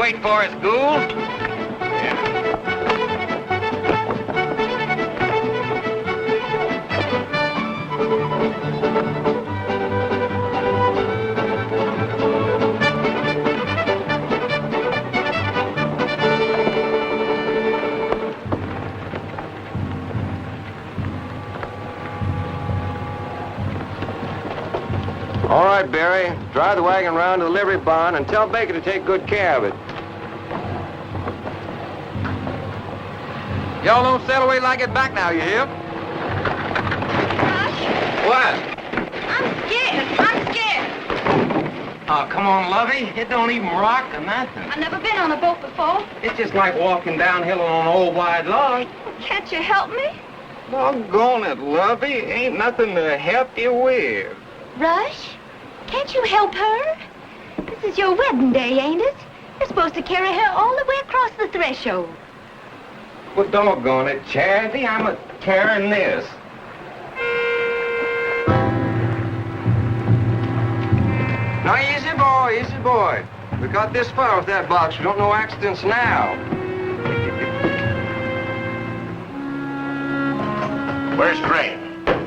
wait for us, Gould? All right, Barry. Drive the wagon round to the livery barn and tell Baker to take good care of it. Y'all don't sail away till I get back now, you hear? Rush, What? I'm scared. Oh, come on, Lovey. It don't even rock or nothing. I've never been on a boat before. It's just like walking downhill on an old wide log. Can't you help me? Doggone it, Lovey. Ain't nothing to help you with. Rush, can't you help her? This is your wedding day, ain't it? You're supposed to carry her all the way across the threshold. Well, doggone it, Charity. I'm a-carrying this. Now, easy, boy. We got this far with that box. We don't know accidents now. Where's Crane?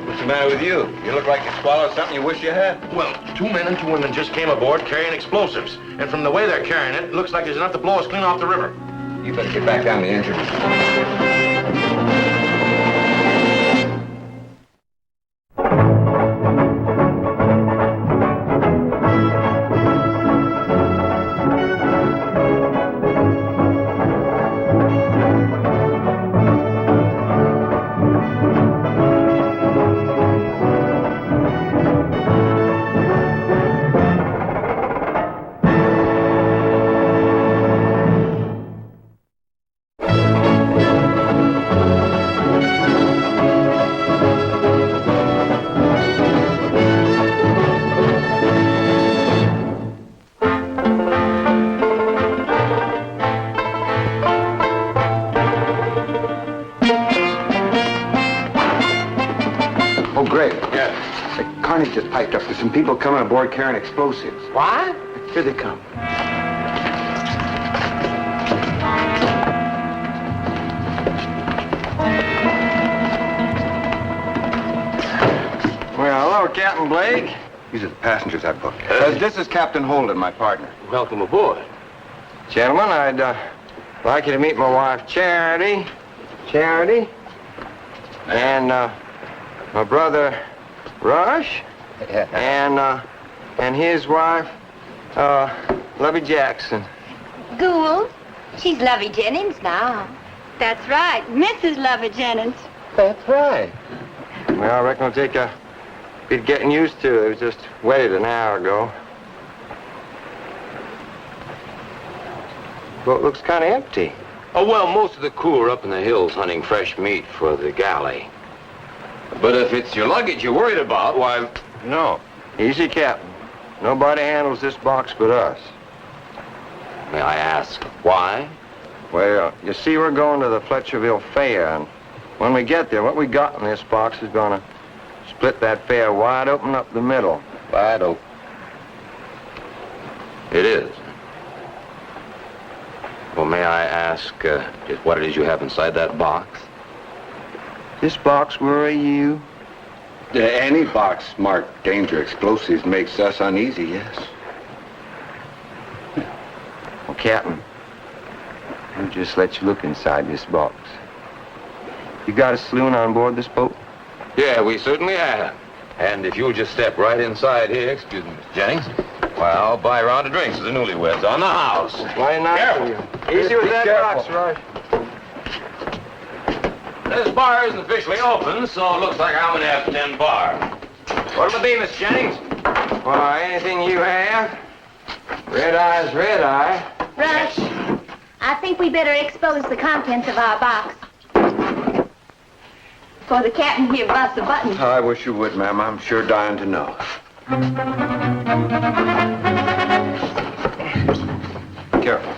What's the matter with you? You look like you swallowed something you wish you had. Well, 2 men and 2 women just came aboard carrying explosives. And from the way they're carrying it, it looks like there's enough to blow us clean off the river. You better get back down the engine. Carnage just piped up. There's some people coming aboard carrying explosives. What? Here they come. Well, hello, Captain Blake. These are the passengers I booked. This is Captain Holden, my partner. Welcome aboard. Gentlemen, I'd like you to meet my wife, Charity. And my brother, Rush. And his wife, Lovey Jackson. Gould, she's Lovey Jennings now. That's right, Mrs. Lovey Jennings. That's right. Well, I reckon it'll take a bit getting used to. It was just wedded an hour ago. Boat looks kind of empty. Oh, well, most of the crew are up in the hills hunting fresh meat for the galley. But if it's your luggage you're worried about, why... No. Easy, Captain. Nobody handles this box but us. May I ask why? Well, you see, we're going to the Fletcherville Fair, and when we get there, what we got in this box is gonna split that fair wide open up the middle. Wide open. It is. Well, may I ask just what it is you have inside that box? This box worry you? Any box marked danger explosives makes us uneasy, yes. Well, Captain, we'll just let you look inside this box. You got a saloon on board this boat? Yeah, we certainly have. And if you'll just step right inside here, excuse me, Mr. Jennings, well, I'll buy a round of drinks for the newlyweds on the house. Mighty nice of you. Easy with that box, Rush. This bar isn't officially open, so it looks like I'm gonna have 10 bar. What'll it be, Miss Jennings? Why, anything you have. Red eye's red eye. Rush, I think we better expose the contents of our box. Before the captain here busts a button. I wish you would, ma'am. I'm sure dying to know. Careful.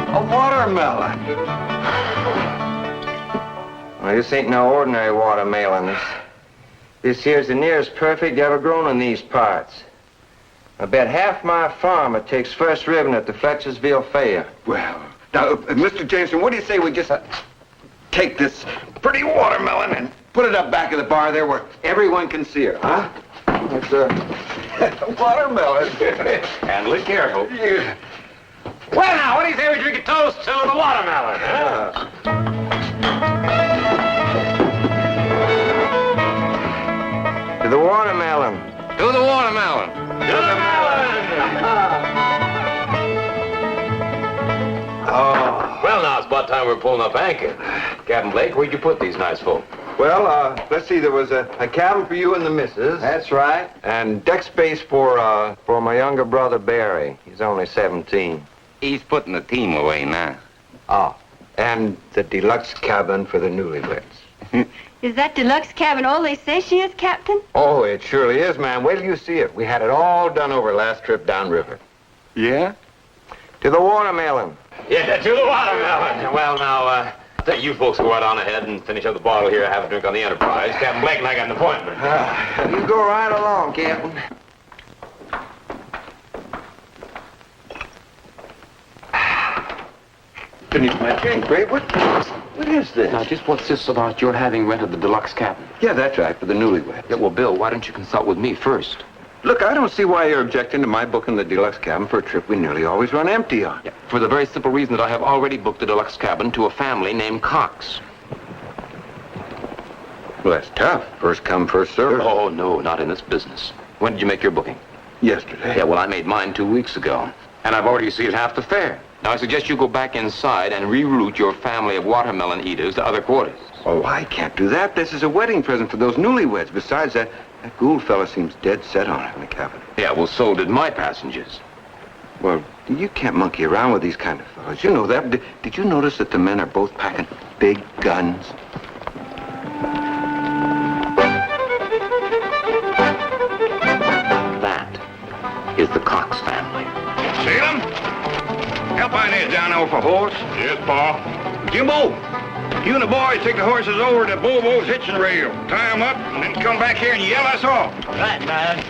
A watermelon. This ain't no ordinary watermelon. This here's the nearest perfect ever grown in these parts. I bet half my farm it takes first ribbon at the Fletchersville Fair. Well, now, Mr. Jameson, what do you say we just take this pretty watermelon and put it up back of the bar there where everyone can see her, huh? It's a watermelon. Handle it careful. Well, now, what do you say we drink a toast to the watermelon? Huh? To the watermelon. To the watermelon. To the melon! Oh. Well, now it's about time we're pulling up anchor. Captain Blake, where'd you put these nice folk? Well, let's see, there was a cabin for you and the missus. That's right. And deck space for my younger brother, Barry. He's only 17. He's putting the team away now. and the deluxe cabin for the newlyweds. Is that deluxe cabin all they say she is, Captain? Oh, it surely is, ma'am. Wait till you see it. We had it all done over last trip downriver. Yeah? To the watermelon. Yeah, to the watermelon. Well, now, I think you folks go right on ahead and finish up the bottle here, have a drink on the Enterprise. Captain Blake and I got an appointment. You go right along, Captain. Finished my drink, Ray. What is this? Now, just what's this about your having rented the deluxe cabin? Yeah, that's right, for the newlyweds. Yeah, well, Bill, why don't you consult with me first? Look, I don't see why you're objecting to my booking the deluxe cabin for a trip we nearly always run empty on. Yeah, for the very simple reason that I have already booked the deluxe cabin to a family named Cox. Well, that's tough. First come, first served. Oh, no, not in this business. When did you make your booking? Yesterday. Yeah, well, I made mine 2 weeks ago. And I've already received half the fare. Now, I suggest you go back inside and reroute your family of watermelon eaters to other quarters. Oh, I can't do that. This is a wedding present for those newlyweds. Besides, that Gould fella seems dead set on having a cabin. Yeah, well, so did my passengers. Well, you can't monkey around with these kind of fellas. You know that. Did you notice that the men are both packing big guns? That is the Cox family. Salem? Help my head down over for horse. Yes, Pa. Jimbo, you and the boys take the horses over to Bobo's hitching rail. Tie them up, and then come back here and yell us off. Right, man.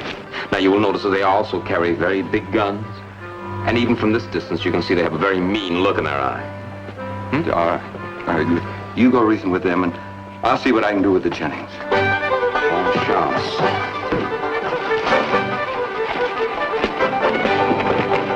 Now, you will notice that they also carry very big guns. And even from this distance, you can see they have a very mean look in their eye. All right, you go reason with them, and I'll see what I can do with the Jennings. Bon chance.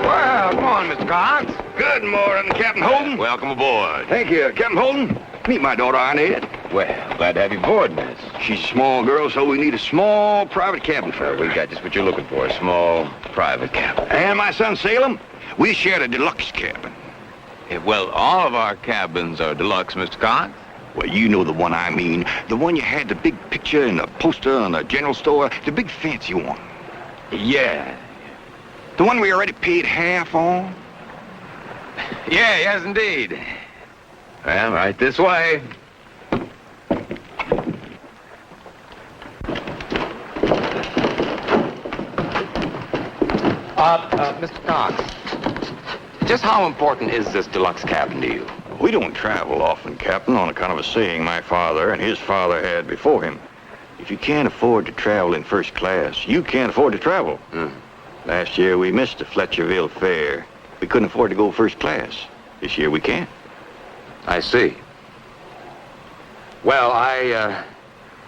Well, come on, Mr. Cox. Good morning, Captain Holden. Welcome aboard. Thank you, Captain Holden. Meet my daughter, Arnett. Well, glad to have you aboard, miss. She's a small girl, so we need a small private cabin for her. We got just what you're looking for, a small private cabin. And my son, Salem, we share a deluxe cabin. Well, all of our cabins are deluxe, Mr. Cox. Well, you know the one I mean. The one you had the big picture and the poster on the general store. The big fancy one. Yeah. The one we already paid half on. Yeah, yes, indeed. Well, right this way. Mr. Cox, just how important is this deluxe cabin to you? We don't travel often, Captain, on account of a saying my father and his father had before him. If you can't afford to travel in first class, you can't afford to travel. Last year we missed the Fletcherville Fair. We couldn't afford to go first class. This year we can. I see. Well,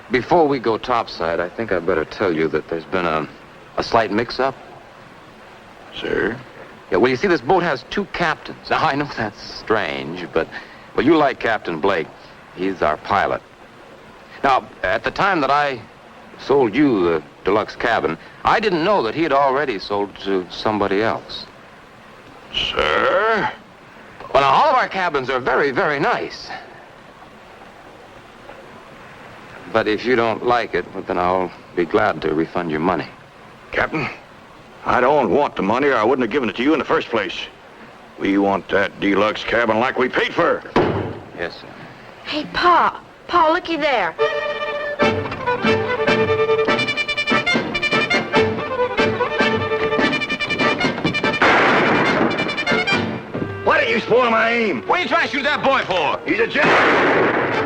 before we go topside, I think I'd better tell you that there's been a slight mix-up. Sir? Yeah, well, you see, this boat has two captains. Now, I know that's strange, but, well, you like Captain Blake. He's our pilot. Now, at the time that I sold you the deluxe cabin, I didn't know that he had already sold to somebody else. Sir? Well, now, all of our cabins are very, very nice. But if you don't like it, well, then I'll be glad to refund your money. Captain, I don't want the money or I wouldn't have given it to you in the first place. We want that deluxe cabin like we paid for it. Yes, sir. Hey, Pa, looky there. Why didn't you spoil my aim? What are you trying to shoot that boy for? He's a gentleman.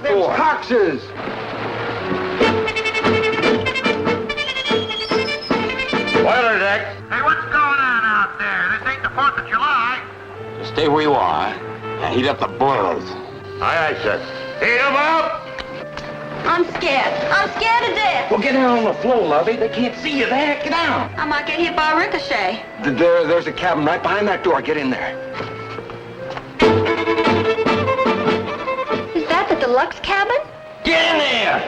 Them's Cox's. Boiler deck. Hey, what's going on out there? This ain't the 4th of July. Just stay where you are and heat up the boilers. Aye, aye, sir. Heat 'em up! I'm scared. I'm scared to death. Well, get down on the floor, Lovey. They can't see you there. Get down. I might get hit by a ricochet. There's a cabin right behind that door. Get in there. Is that the deluxe cabin? Get in there.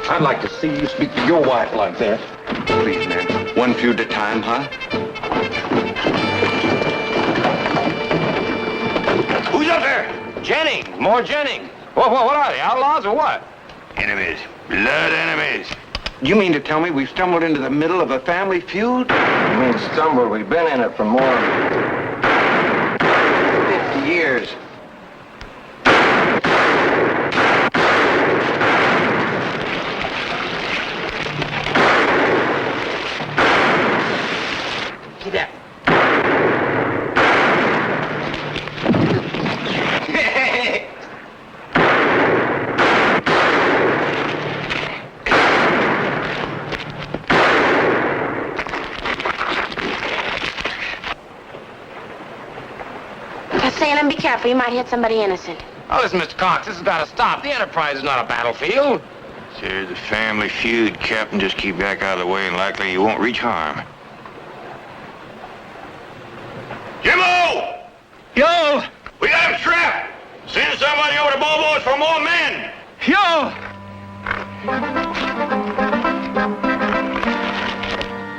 I'd like to see you speak to your wife like that. Please, man. One feud at a time, huh? Who's up there? Jennings. More Jennings. What are they, outlaws or what? Enemies. Blood enemies. You mean to tell me we've stumbled into the middle of a family feud? You mean stumbled? We've been in it for more than 50 years. See that? Salem, be careful. You might hit somebody innocent. Oh, listen, Mr. Cox, this has got to stop. The Enterprise is not a battlefield. There's a family feud, Captain. Just keep back out of the way and likely you won't reach harm. Jimbo! Yo! We got him trapped! Send somebody over to Bobo's for more men! Yo!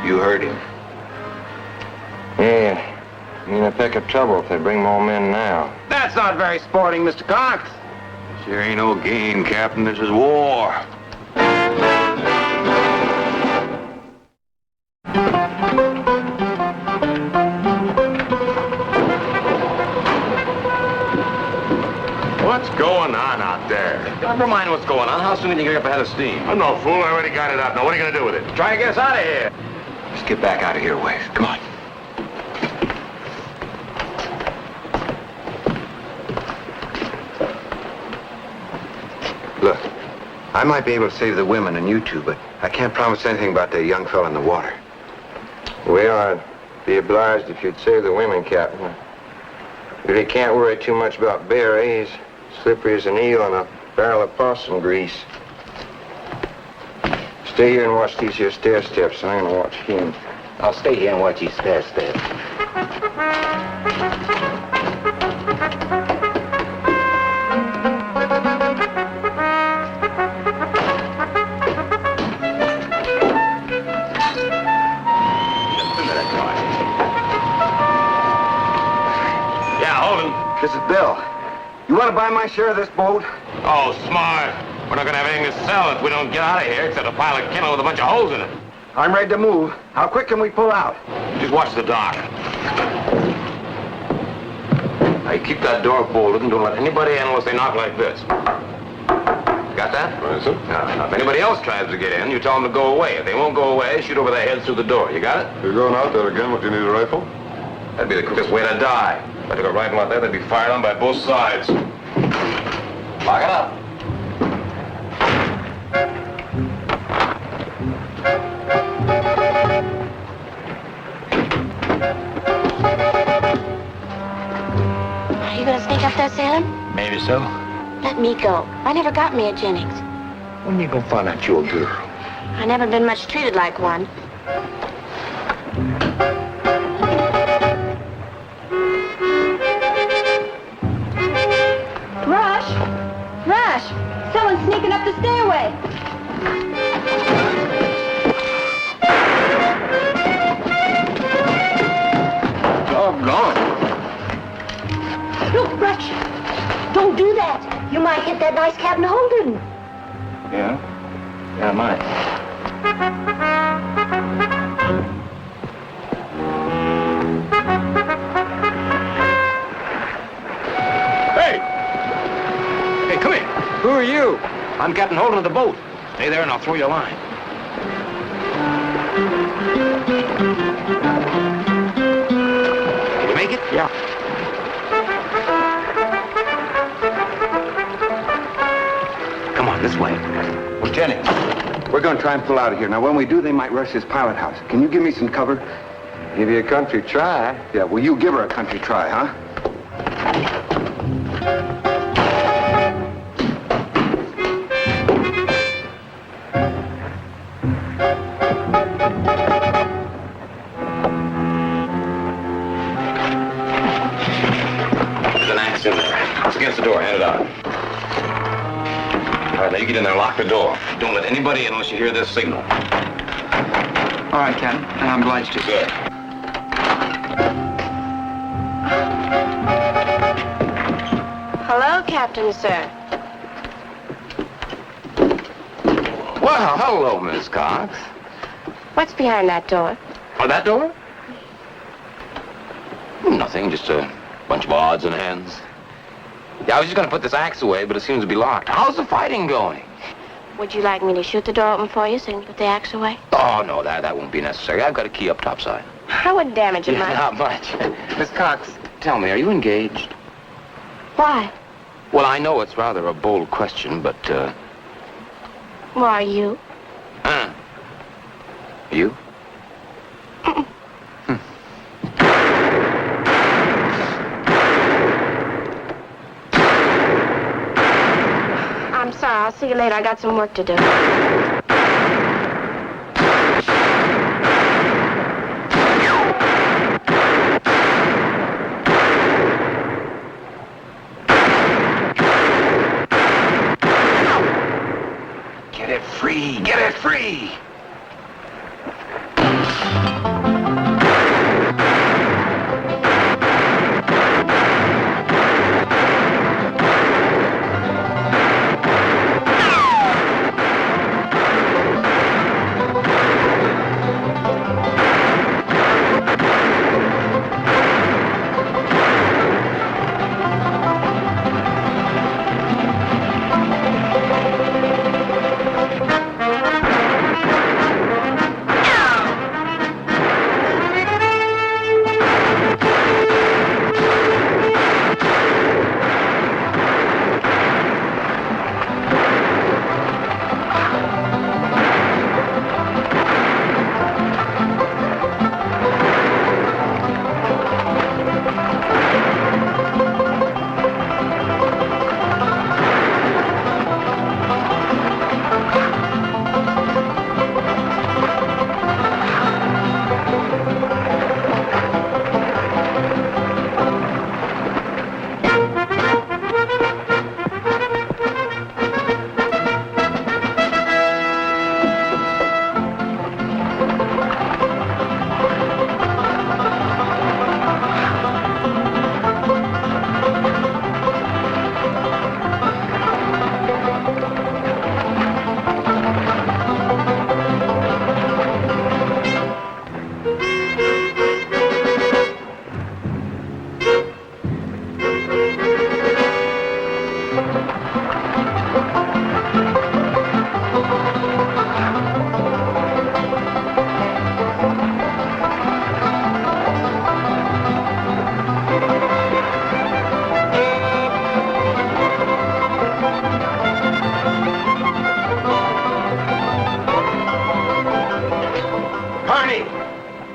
You heard him. Yeah. Mean a peck of trouble if they bring more men now. That's not very sporting, Mr. Cox. This here ain't no game, Captain. This is war. What's going on out there? Never mind what's going on. How soon can you get up ahead of steam? I'm no fool. I already got it out. Now, what are you going to do with it? Try and get us out of here. Let's get back out of here, Wes. Come on. Look, I might be able to save the women and you two, but I can't promise anything about the young fella in the water. Well, I'd be obliged if you'd save the women, Captain. You really can't worry too much about Barry. He's slippery as an eel in a barrel of possum grease. Stay here and watch these here stair steps. I'm gonna watch him. I'll stay here and watch these stair steps. This is Bill. You want to buy my share of this boat? Oh, smart. We're not going to have anything to sell if we don't get out of here, except a pile of kennel with a bunch of holes in it. I'm ready to move. How quick can we pull out? Just watch the dock. Now, you keep that door bolted and don't let anybody in unless they knock like this. Got that? Yes, sir. Now, if anybody else tries to get in, you tell them to go away. If they won't go away, shoot over their heads through the door. You got it? You're going out there again. What, do you need a rifle? That'd be the quickest way to die. If I took a rifle out there, they'd be fired on by both sides. Lock it up. Are you gonna sneak up there, Salem? Maybe so. Let me go. I never got me a Jennings. When you gonna find out you're a girl? I never been much treated like one. Rush! Rush! Someone's sneaking up the stairway. Doggone. Look, Rush! Don't do that. You might hit that nice Captain Holden. Yeah? Yeah, I might. Hey, come here. Who are you? I'm Captain Holden of the boat. Stay there and I'll throw you a line. Did you make it? Yeah. This way. Well, Jennings, we're going to try and pull out of here. Now, when we do, they might rush this pilot house. Can you give me some cover? Give you a country try. Yeah, well, you give her a country try, huh? There's an axe in there. It's against the door. Hand it out. All right, now you get in there and lock the door. Don't let anybody in unless you hear this signal. All right, Captain. I'm obliged to. Good. Hello, Captain, sir. Well, hello, Miss Cox. What's behind that door? Oh, that door? Nothing, just a bunch of odds and ends. Yeah, I was just going to put this axe away, but it seems to be locked. How's the fighting going? Would you like me to shoot the door open for you so you can put the axe away? Oh, no, that won't be necessary. I've got a key up topside. I wouldn't damage it much. Not much. Miss Cox, tell me, are you engaged? Why? Well, I know it's rather a bold question, but, Why, are you? You? I'm sorry. I'll see you later. I got some work to do. Get it free! Get it free!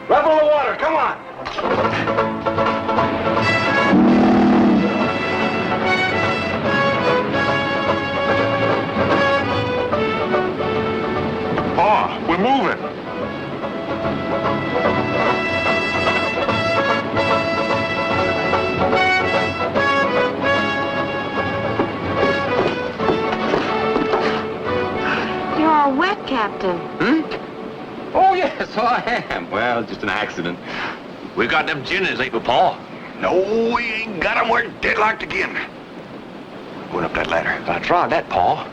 Level the water, come on. We're moving. You're all wet, Captain. Oh, yes, so I am. Well, just an accident. We got them ginners, ain't we, Paul? No, we ain't got 'em. We're deadlocked again. Going up that ladder. I tried that, Paul.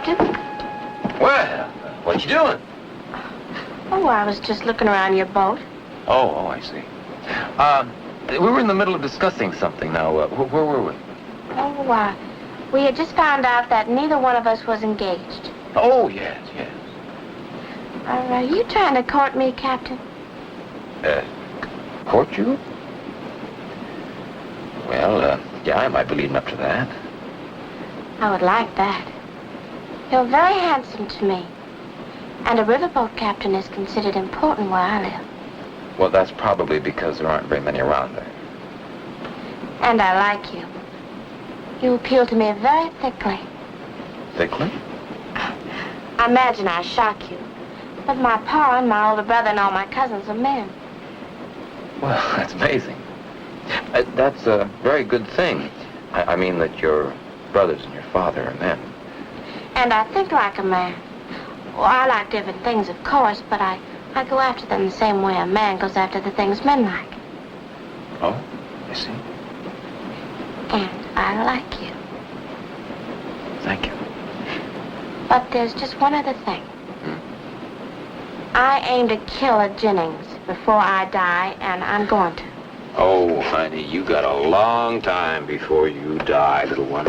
Captain. Well, what you doing? Oh, I was just looking around your boat. Oh, I see. We were in the middle of discussing something now. Where were we? Oh, we had just found out that neither one of us was engaged. Oh, yes. Are you trying to court me, Captain? Court you? Well, yeah, I might be leading up to that. I would like that. You're very handsome to me. And a riverboat captain is considered important where I live. Well, that's probably because there aren't very many around there. And I like you. You appeal to me very thickly. Thickly? I imagine I shock you. But my pa and my older brother and all my cousins are men. Well, that's amazing. That's a very good thing. I mean that your brothers and your father are men. And I think like a man. Well, I like different things, of course, but I go after them the same way a man goes after the things men like. Oh, I see. And I like you. Thank you. But there's just one other thing. I aim to kill a Jennings before I die, and I'm going to. Oh, honey, you got a long time before you die, little one.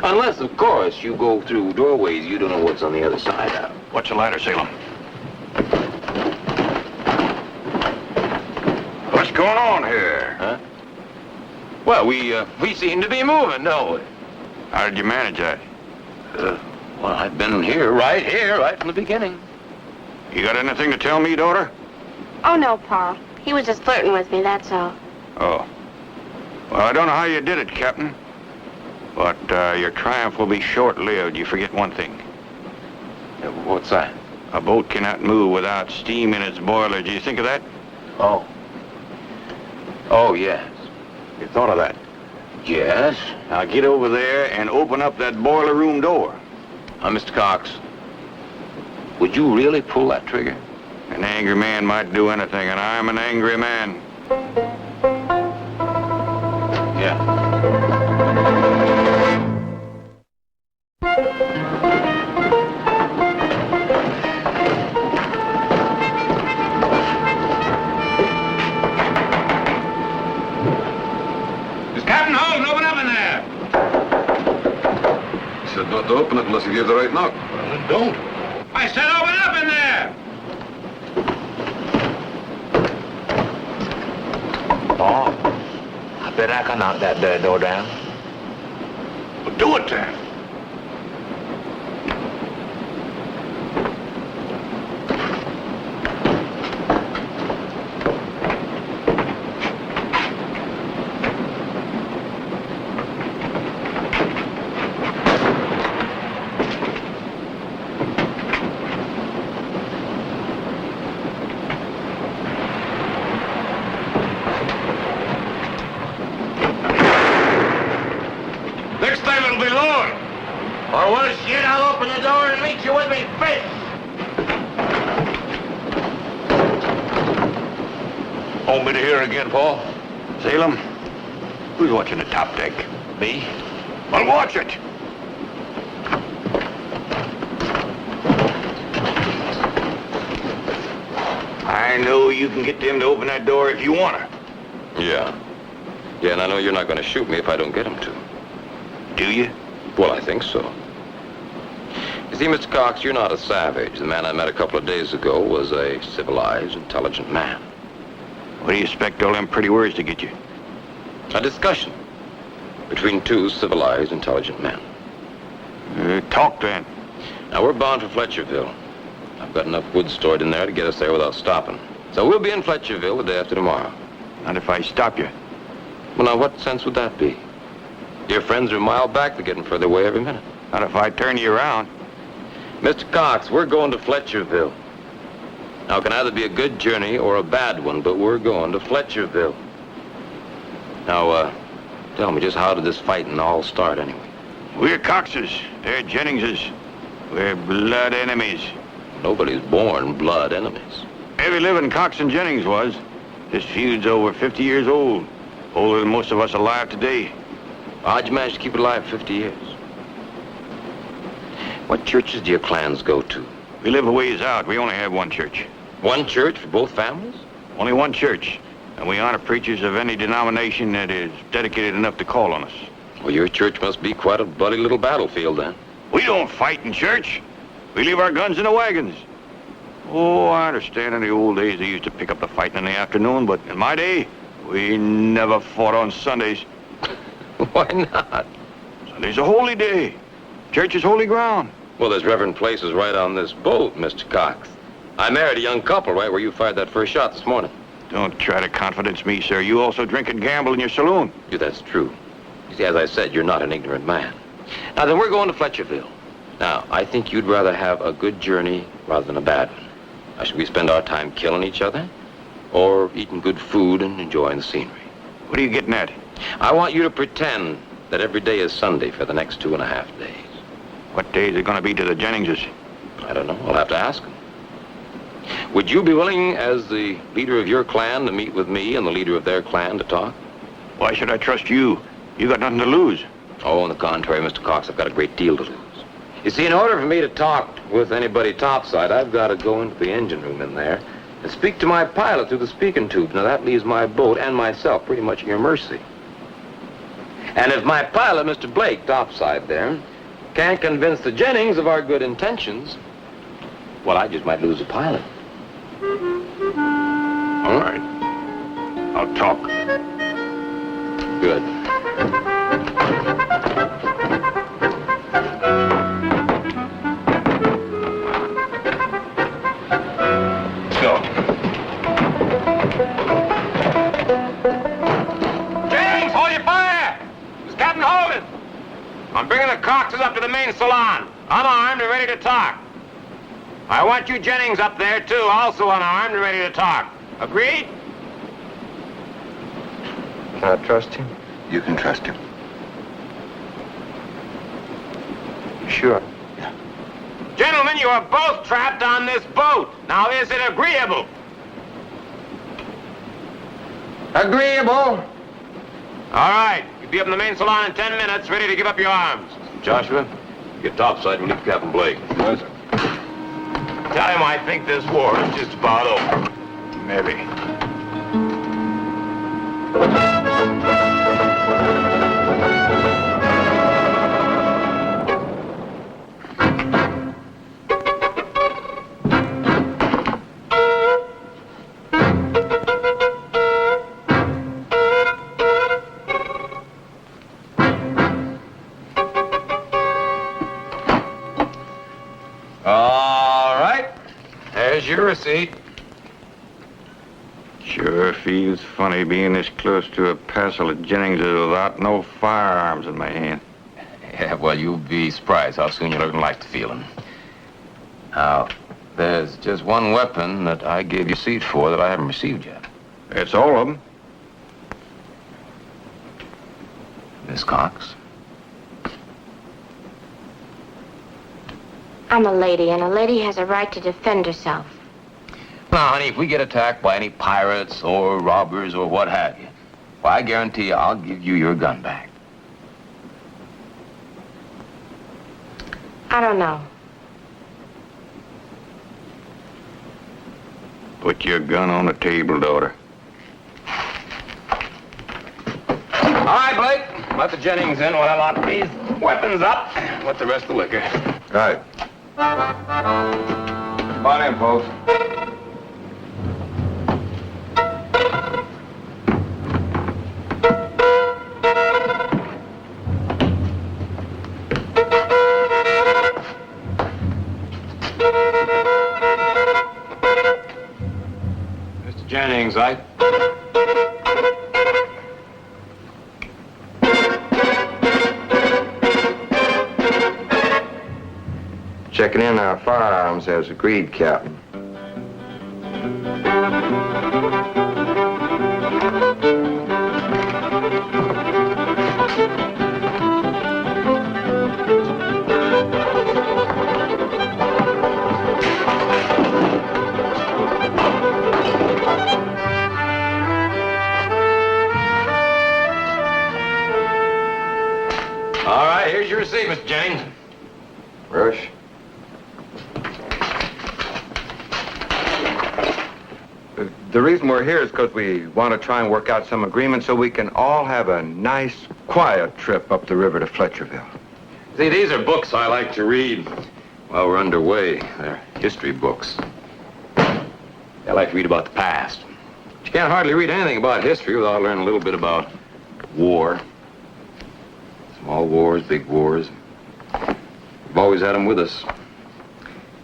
Unless, of course, you go through doorways you don't know what's on the other side of. What's the ladder, Salem? What's going on here? Huh? Well, we seem to be moving, don't we? How did you manage that? Well, I've been right from the beginning. You got anything to tell me, daughter? Oh, no, Pa. He was just flirting with me, that's all. Oh. Well, I don't know how you did it, Captain. But your triumph will be short-lived. You forget one thing. What's that? A boat cannot move without steam in its boiler. Do you think of that? Oh. Oh, yes. You thought of that? Yes. Now get over there and open up that boiler room door. Mr. Cox, would you really pull that trigger? An angry man might do anything, and I'm an angry man. Yeah. Is Captain Holden, open up in there! He said not to open it unless he gave the right knock. Well, then don't. I said open up in there! Oh, I bet I can knock that there door down. Well, do it then. Next time it'll be lower. Or worse yet, I'll open the door and meet you with me fist. Want me to hear again, Paul? Salem, who's watching the top deck? Me? Well, watch it. I know you can get them to open that door if you want to. Yeah. Yeah, and I know you're not going to shoot me if I don't get him to. Do you? Well, I think so. You see, Mr. Cox, you're not a savage. The man I met a couple of days ago was a civilized, intelligent man. What do you expect all them pretty words to get you? A discussion between two civilized, intelligent men. Talk then. Now, we're bound for Fletcherville. I've got enough wood stored in there to get us there without stopping. So we'll be in Fletcherville the day after tomorrow. Not if I stop you. Well, now, what sense would that be? Your friends are a mile back. They're getting further away every minute. Not if I turn you around. Mr. Cox, we're going to Fletcherville. Now, it can either be a good journey or a bad one, but we're going to Fletcherville. Now, tell me, just how did this fighting all start, anyway? We're Coxes. They're Jenningses. We're blood enemies. Nobody's born blood enemies. Every living Cox and Jennings was. This feud's over 50 years old. Older than most of us alive today. How'd you manage to keep it alive 50 years? What churches do your clans go to? We live a ways out. We only have one church. One church for both families? Only one church. And we honor preachers of any denomination that is dedicated enough to call on us. Well, your church must be quite a bloody little battlefield, then. We don't fight in church. We leave our guns in the wagons. Oh, I understand in the old days they used to pick up the fighting in the afternoon, but in my day, we never fought on Sundays. Why not? Sunday's a holy day. Church is holy ground. Well, there's reverend places right on this boat, Mr. Cox. I married a young couple right where you fired that first shot this morning. Don't try to confidence me, sir. You also drink and gamble in your saloon. Yeah, that's true. You see, as I said, you're not an ignorant man. Now, then, we're going to Fletcherville. Now, I think you'd rather have a good journey rather than a bad one. Now, should we spend our time killing each other? Or eating good food and enjoying the scenery? What are you getting at? I want you to pretend that every day is Sunday for the next 2.5 days. What day is it going to be to the Jenningses? I don't know. I'll have to ask them. Would you be willing, as the leader of your clan, to meet with me and the leader of their clan to talk? Why should I trust you? You got nothing to lose. Oh, on the contrary, Mr. Cox, I've got a great deal to lose. You see, in order for me to talk with anybody topside, I've got to go into the engine room in there and speak to my pilot through the speaking tube. Now, that leaves my boat and myself pretty much at your mercy. And if my pilot, Mr. Blake, topside there, can't convince the Jennings of our good intentions, well, I just might lose the pilot. All right. I'll talk. Good. Let's go. James, hold your fire! It's Captain Hogan. I'm bringing the Coxes up to the main salon. Unarmed and ready to talk. I want you Jennings up there, too, also unarmed and ready to talk. Agreed? Can I trust him? You can trust him. You sure? Gentlemen, you are both trapped on this boat. Now, is it agreeable? Agreeable. All right. You'll be up in the main salon in 10 minutes, ready to give up your arms. Joshua, get topside and leave Captain Blake. Yes, sir. Tell him I think this war is just about over. Maybe. All right. There's your receipt. Sure feels funny being this close to a parcel of Jenningses without no firearms in my hand. Yeah, well, you'll be surprised how soon you learn to like the feeling. Now, there's just one weapon that I gave you a seat for that I haven't received yet. That's all of them. Miss Cox. I'm a lady, and a lady has a right to defend herself. Now, honey, if we get attacked by any pirates or robbers or what have you, well, I guarantee you I'll give you your gun back. I don't know. Put your gun on the table, daughter. All right, Blake. Let the Jennings in while I lock these weapons up. Let the rest of the liquor. Right. Come on in, folks. Mr. Jennings, I... Checking in our firearms as agreed, Captain. All right, here's your receipt, Mr. Jennings. Rush. The reason we're here is because we want to try and work out some agreement so we can all have a nice, quiet trip up the river to Fletcherville. See, these are books I like to read while we're underway. They're history books. I like to read about the past. But you can't hardly read anything about history without learning a little bit about war. Small wars, big wars. We've always had them with us.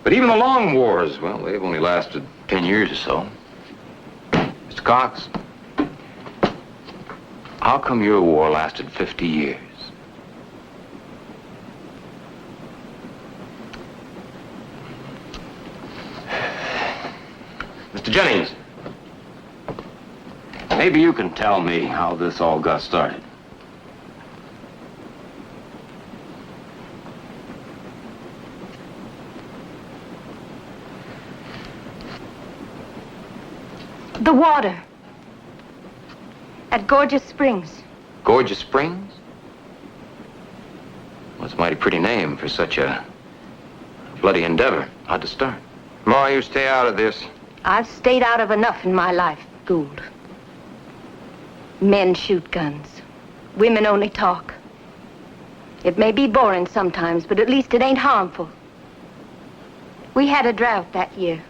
But even the long wars, well, they've only lasted 10 years or so. Mr. Cox, how come your war lasted 50 years? Mr. Jennings, maybe you can tell me how this all got started. The water. At Gorgeous Springs. Gorgeous Springs? Well, it's a mighty pretty name for such a bloody endeavor. How'd it start? Ma, you stay out of this. I've stayed out of enough in my life, Gould. Men shoot guns. Women only talk. It may be boring sometimes, but at least it ain't harmful. We had a drought that year.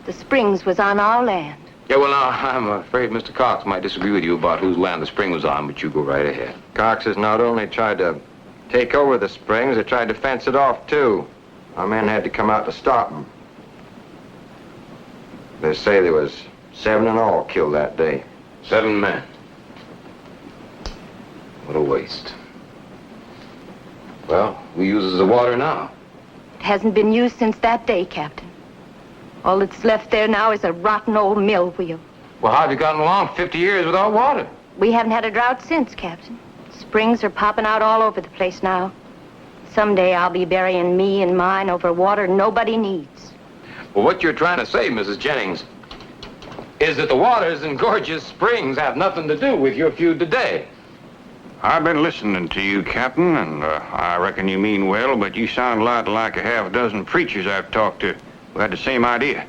The springs was on our land. Yeah, well, now, I'm afraid Mr. Cox might disagree with you about whose land the spring was on, but you go right ahead. Cox has not only tried to take over the springs, they tried to fence it off, too. Our men had to come out to stop them. They say there was 7 in all killed that day. 7 men. What a waste. Well, who uses the water now? It hasn't been used since that day, Captain. All that's left there now is a rotten old mill wheel. Well, how have you gotten along 50 years without water? We haven't had a drought since, Captain. Springs are popping out all over the place now. Someday I'll be burying me and mine over water nobody needs. Well, what you're trying to say, Mrs. Jennings, is that the waters in Gorgeous Springs have nothing to do with your feud today. I've been listening to you, Captain, and I reckon you mean well, but you sound a lot like a half dozen preachers I've talked to who had the same idea.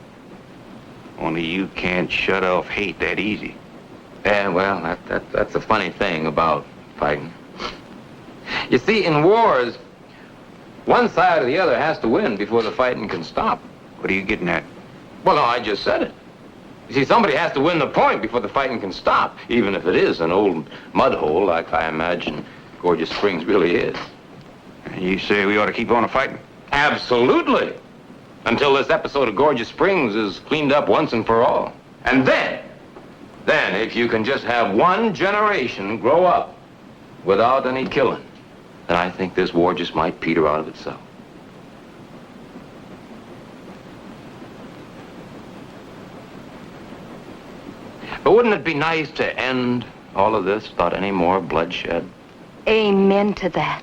Only you can't shut off hate that easy. Yeah, well, that's the funny thing about fighting. You see, in wars, one side or the other has to win before the fighting can stop. What are you getting at? Well, no, I just said it. You see, somebody has to win the point before the fighting can stop, even if it is an old mud hole like I imagine Gorgeous Springs really is. You say we ought to keep on fighting? Absolutely. Until this episode of Gorgeous Springs is cleaned up once and for all. And then, if you can just have one generation grow up without any killing, then I think this war just might peter out of itself. But wouldn't it be nice to end all of this without any more bloodshed? Amen to that.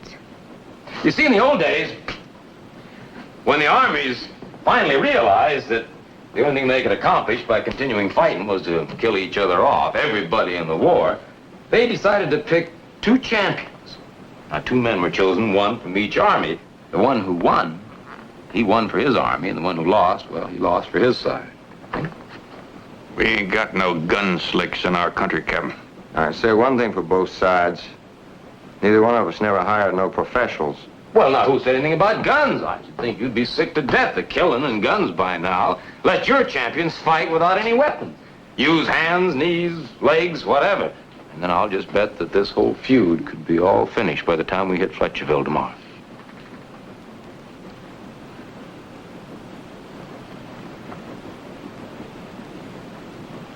You see, in the old days, when the armies finally realized that the only thing they could accomplish by continuing fighting was to kill each other off, everybody in the war, they decided to pick 2 champions. Now, 2 men were chosen, 1 from each army. The one who won, he won for his army, and the one who lost, well, he lost for his side. We ain't got no gun slicks in our country, Captain. I'd say one thing for both sides. Neither one of us never hired no professionals. Well, now, who said anything about guns? I should think you'd be sick to death of killing and guns by now. Let your champions fight without any weapons. Use hands, knees, legs, whatever. And then I'll just bet that this whole feud could be all finished by the time we hit Fletcherville tomorrow.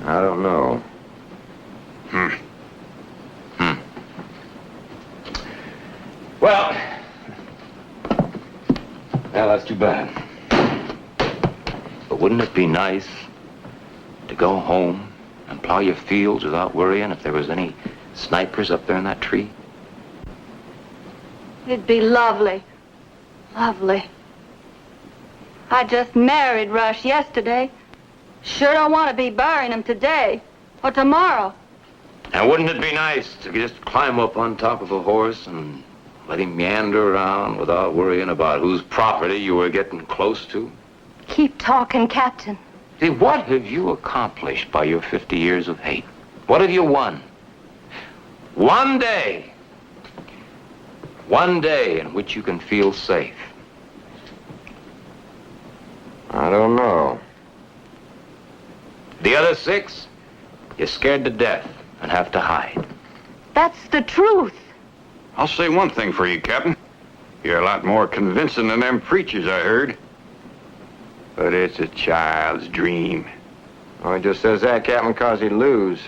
I don't know. Well, that's too bad. But wouldn't it be nice to go home and plow your fields without worrying if there was any snipers up there in that tree? It'd be lovely. Lovely. I just married Rush yesterday. Sure don't want to be burying him today or tomorrow. And wouldn't it be nice to just climb up on top of a horse and let him meander around without worrying about whose property you were getting close to? Keep talking, Captain. See, what have you accomplished by your 50 years of hate? What have you won? One day in which you can feel safe. I don't know. The other 6, you're scared to death and have to hide. That's the truth. I'll say one thing for you, Captain. You're a lot more convincing than them preachers I heard. But it's a child's dream. Oh, he just says that, Captain, because he'd lose.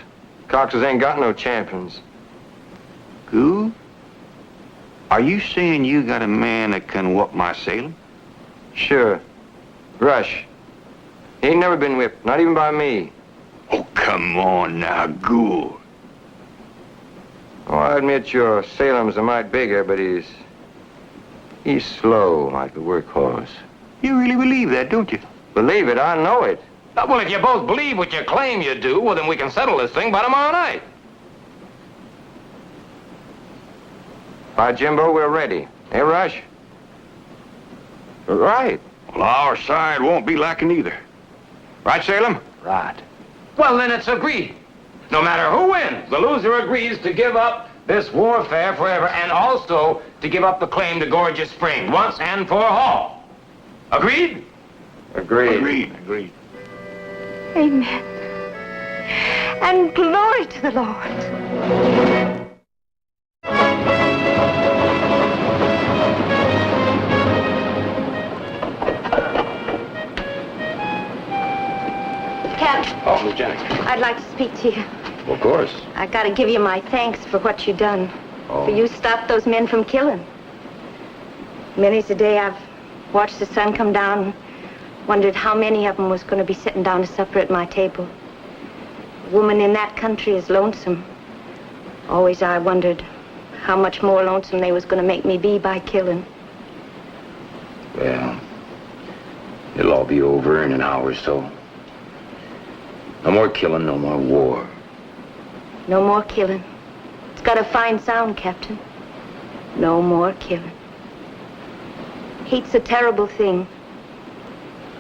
Coxes ain't got no champions. Who? Are you saying you got a man that can whoop my Salem? Sure. Rush. He ain't never been whipped, not even by me. Oh, come on now, Gould. Oh, I admit your Salem's a mite bigger, but he's slow like the workhorse. You really believe that, don't you? Believe it, I know it. Well, if you both believe what you claim you do, well, then we can settle this thing by tomorrow night. All right, Jimbo, we're ready. Hey, Rush? Right. Well, our side won't be lacking either. Right, Salem? Right. Well, then it's agreed. No matter who wins, the loser agrees to give up this warfare forever and also to give up the claim to Gorgeous Spring once and for all. Agreed? Agreed. Agreed. Amen. And glory to the Lord. Captain, Oh, Lieutenant. I'd like to speak to you. Of course. I gotta give you my thanks for what you done. Oh. For you stopped those men from killing. Many's the day I've watched the sun come down and wondered how many of them was going to be sitting down to supper at my table. A woman in that country is lonesome. Always I wondered how much more lonesome they was going to make me be by killing. Well, it'll all be over in an hour or so. No more killing, no more war. No more killing. It's got a fine sound, Captain. No more killing. Hate's a terrible thing.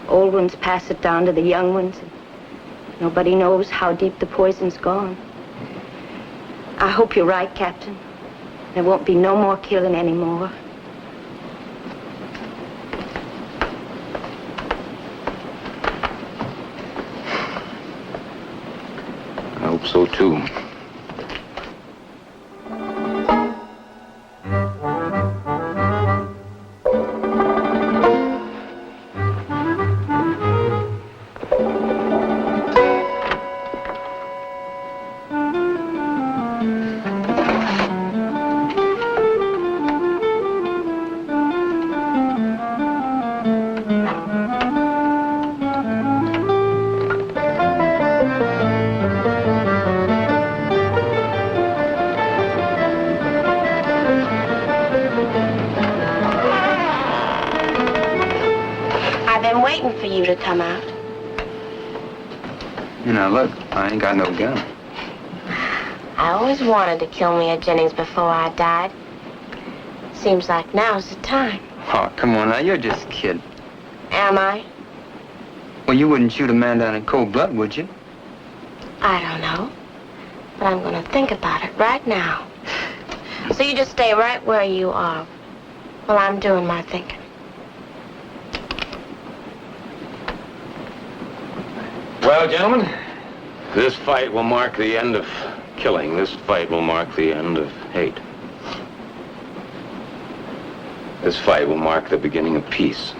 Old ones pass it down to the young ones. And nobody knows how deep the poison's gone. I hope you're right, Captain. There won't be no more killing anymore. I hope so, too. Waiting for you to come out. You know, look, I ain't got no gun. I always wanted to kill me at Jennings before I died. Seems like now's the time. Oh, come on now, you're just kidding. Am I? Well, you wouldn't shoot a man down in cold blood, would you? I don't know. But I'm gonna think about it right now. So you just stay right where you are while I'm doing my thinking. Well, gentlemen, this fight will mark the end of killing. This fight will mark the end of hate. This fight will mark the beginning of peace.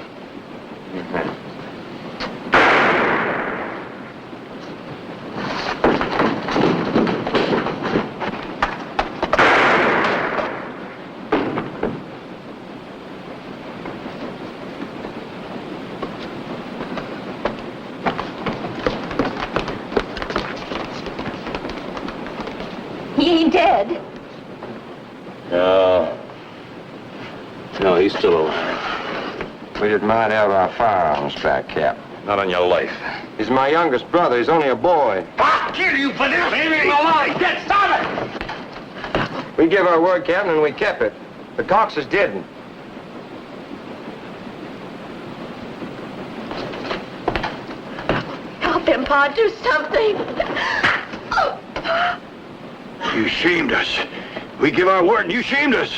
He ain't dead. No, he's still alive. We didn't mind have our firearms back, Cap. Not on your life. He's my youngest brother. He's only a boy. I'll kill you for this! Leave him alone! Get stop it! We give our word, Captain, and we kept it. The Coxes didn't. Pa, do something. You shamed us. We give our word and you shamed us.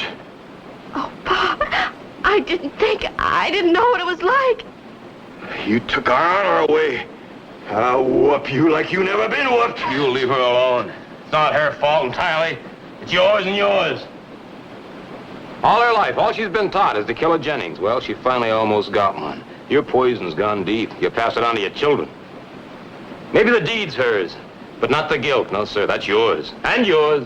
Oh, Pa, I didn't know what it was like. You took our honor away. I'll whoop you like you never been whooped. You leave her alone. It's not her fault entirely. It's yours and yours. All her life, all she's been taught is to kill a Jennings. Well, she finally almost got one. Your poison's gone deep. You pass it on to your children. Maybe the deed's hers, but not the guilt. No, sir, that's yours. And yours.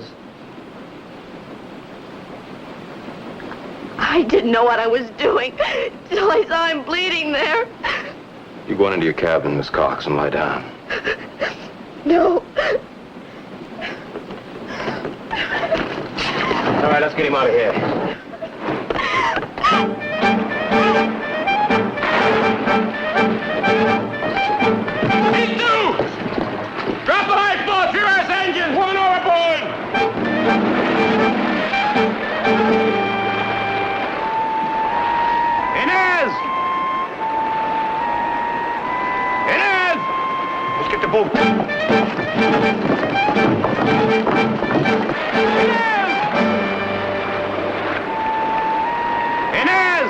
I didn't know what I was doing till I saw him bleeding there. You go on into your cabin, Miss Cox, and lie down. No. All right, let's get him out of here. These two! Drop the lifeboat, reverse engine! Woman overboard! Inez! Inez! Let's get the boat. Inez!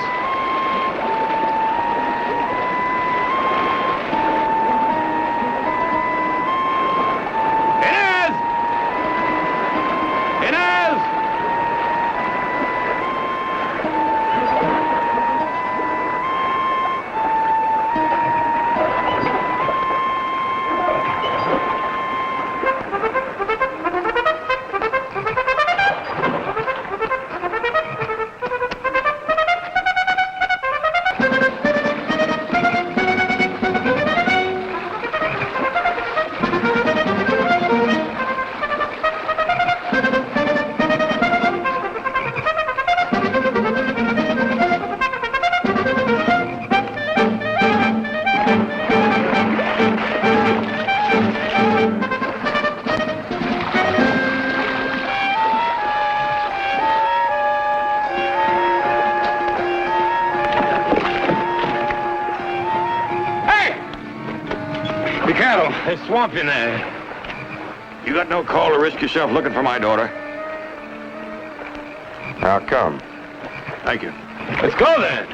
Inez! Inez! Be careful. There's swamp in there. You got no call to risk yourself looking for my daughter. How come? Thank you. Let's go then.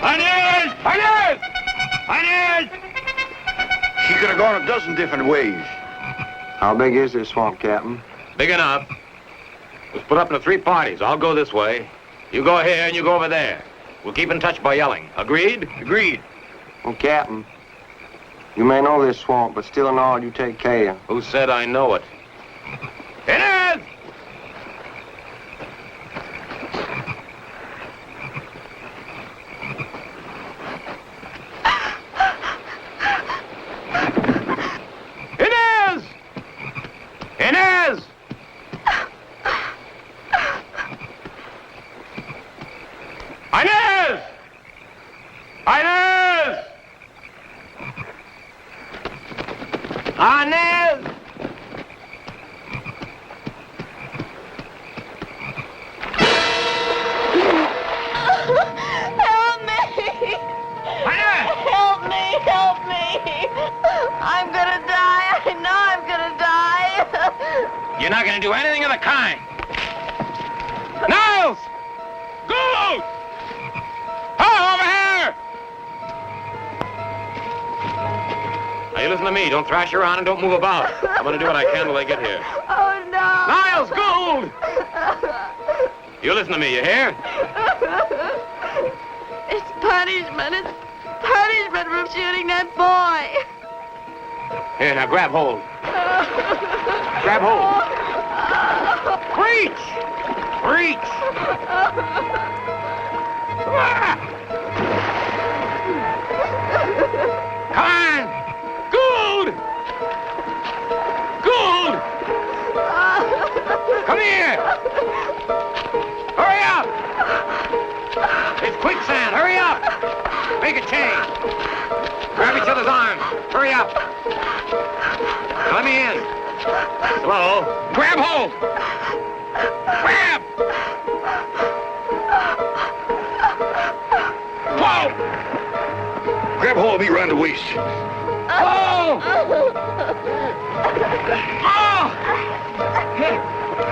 Inez! Inez! Inez! She could have gone a dozen different ways. How big is this swamp, Captain? Big enough. We'll split up into 3 parties. I'll go this way. You go here and you go over there. We'll keep in touch by yelling. Agreed? Agreed. Well, Captain, you may know this swamp, but still in all, you take care. Who said I know it? Inez! Inez! Inez! Inez! Inez! Inez! Help me! Help me! I'm gonna die. I know I'm gonna die. You're not gonna do anything of the kind. Niles! Go! Oh, over here! Now, you listen to me. Don't thrash around and don't move about. I'm going to do what I can till I get here. Oh, no. Niles, Gould! You listen to me, you hear? It's punishment. It's punishment for shooting that boy. Here, now, grab hold. Grab hold. Reach! Reach! Come on! Gould! Gould! Come here! Hurry up! It's quicksand! Hurry up! Make a chain! Grab each other's arms! Hurry up! Now let me in! Slow! Grab hold! Grab! Whoa! to waste. Oh! Oh!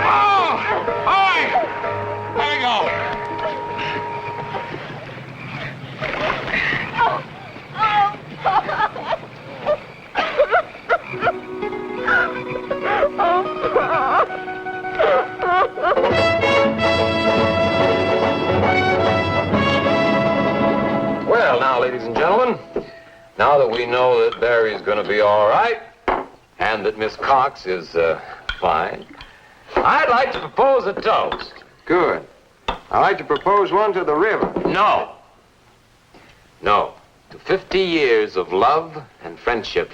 Oh! All right. There we go. Well, now, ladies and gentlemen, now that we know that Barry's going to be all right and that Miss Cox is fine, I'd like to propose a toast. Good. I'd like to propose one to the river. No. No. To 50 years of love and friendship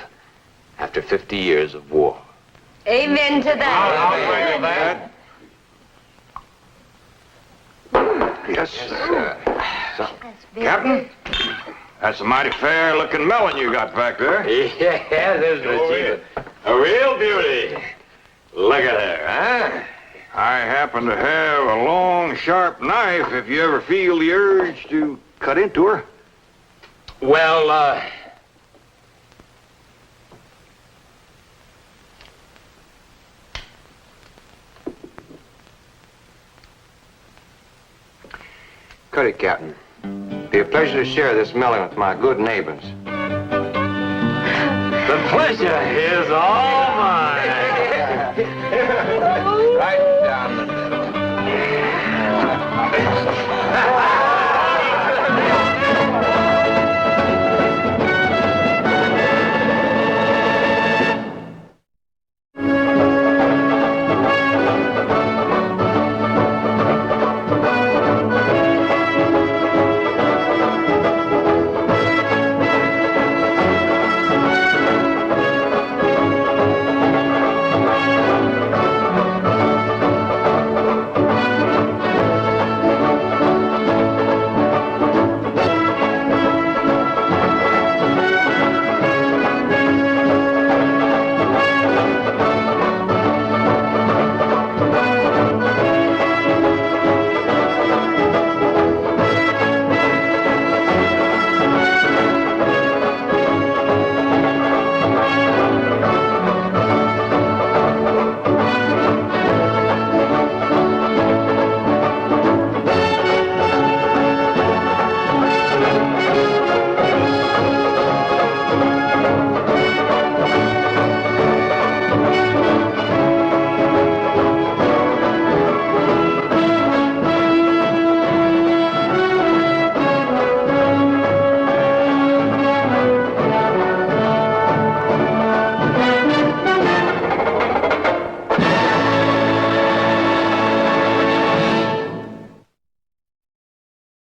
after 50 years of war. Amen to that. Yes, sir. Captain, that's a mighty fair-looking melon you got back there. Yeah, there's a real beauty. Look at her, huh? I happen to have a long, sharp knife if you ever feel the urge to cut into her. Well, Cut it, Captain. Be a pleasure to share this melon with my good neighbors. the pleasure is all